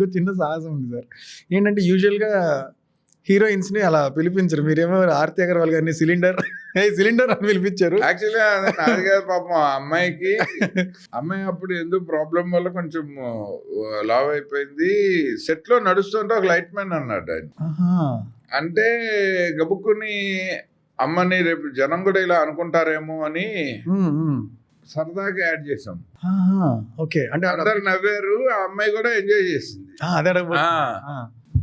ఇంకో చిన్న సాహసం ఉంది సార్. ఏంటంటే యూజువల్‌గా హీరోయిన్స్‌ని అలా పిలిపించరు. మీరేమో ఆర్తి అగర్వాల్ గారిని సిలిండర్ సిలిండర్ అని పిలిపించారు. యాక్చువల్‌గా నాది కాదు పాపం ఆ అమ్మాయికి. అమ్మాయి అప్పుడు ఎందుకు ప్రాబ్లం వల్ల కొంచెం లావ్ అయిపోయింది. సెట్‌లో నడుస్తుంటే ఒక లైట్ మ్యాన్ అన్నాడు ఆయన. ఆహా! అంటే గబుక్కుని అమ్మని రేపు జనం కూడా ఇలా అనుకుంటారేమో అని హ్మ్. హ్మ్. సరదాగా యాడ్ చేసాం. ఆహా! ఓకే. అంటే అందరు నవ్వారు. ఆ అమ్మాయి కూడా ఎంజాయ్ చేసింది. అదే అడగబోతున్నా. ఆ.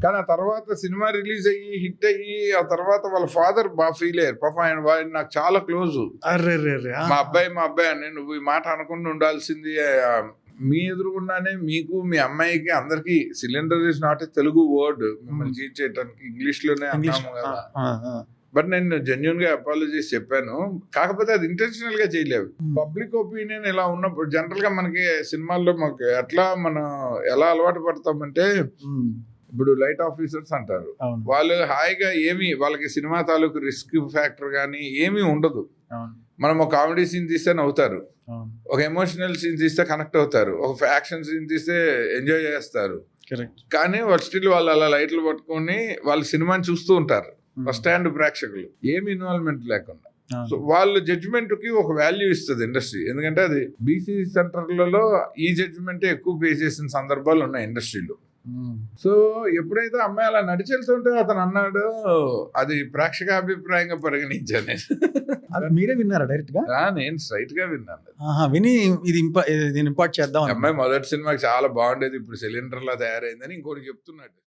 కానీ ఆ తర్వాత సినిమా రిలీజ్ అయ్యి హిట్ అయ్యి ఆ తర్వాత వాళ్ళ ఫాదర్ బాగా ఫీల్ అయ్యారు. పాపం ఆయన నాకు చాలా క్లోజు. అర్రెర్రెర్రె! మా అబ్బాయి అని నువ్వు ఈ మాట అనకుండా ఉండాల్సింది. మీ ఎదురుగుండానే మీకు మీ అమ్మాయికి అందరికి cylinder is not a Telugu word మిమ్మల్ని చీట్ చేయడానికి ఇంగ్లీష్ లోనే అన్నాము కదా. బట్ నేను జెన్యున్ గా అపాలజీస్ చెప్పాను. కాకపోతే అది ఇంటెన్షనల్ గా చేయలేవు. పబ్లిక్ ఒపీనియన్ ఇలా ఉన్నప్పుడు జనరల్ గా మనకి సినిమాల్లో మాకు ఎట్లా మనం ఎలా అలవాటు పడతామంటే ఇప్పుడు లైట్ ఆఫీసర్స్ అంటారు. వాళ్ళు హాయిగా వాళ్ళకి సినిమా తాలూకు రిస్క్ ఫ్యాక్టర్ కానీ ఏమీ ఉండదు. మనం ఒక కామెడీ సీన్ తీస్తే నవ్వుతారు, ఒక ఎమోషనల్ సీన్ తీస్తే కనెక్ట్ అవుతారు, ఒక యాక్షన్ సీన్ తీస్తే ఎంజాయ్ చేస్తారు. కానీ స్టిల్ వాళ్ళు అలా లైట్లు పట్టుకొని వాళ్ళ సినిమాని చూస్తూ ఉంటారు. ఫస్ట్ హ్యాండ్ ప్రేక్షకులు ఏమి ఇన్వాల్వ్మెంట్ లేకుండా. సో వాళ్ళ జడ్జిమెంట్ కి ఒక వాల్యూ ఇస్తుంది ఇండస్ట్రీ. ఎందుకంటే అది బీసీ సెంటర్లలో ఈ జడ్జిమెంట్ ఎక్కువ పే చేసిన సందర్భాలు ఉన్నాయి ఇండస్ట్రీలో. సో ఎప్పుడైతే అమ్మాయి అలా నడిచి వెళ్తుంటే అతను అన్నాడు, అది ప్రేక్షకాభిప్రాయంగా పరిగణించాను. మీరే విన్నారా డైరెక్ట్ గా? నేను స్ట్రైట్ గా విన్నాను. విని ఇది ఇంపార్ట్ చేద్దాం. అమ్మాయి మొదటి సినిమాకి చాలా బాగుండేది, ఇప్పుడు సిలిండర్ లా తయారైందని ఇంకోటి చెప్తున్నాడు.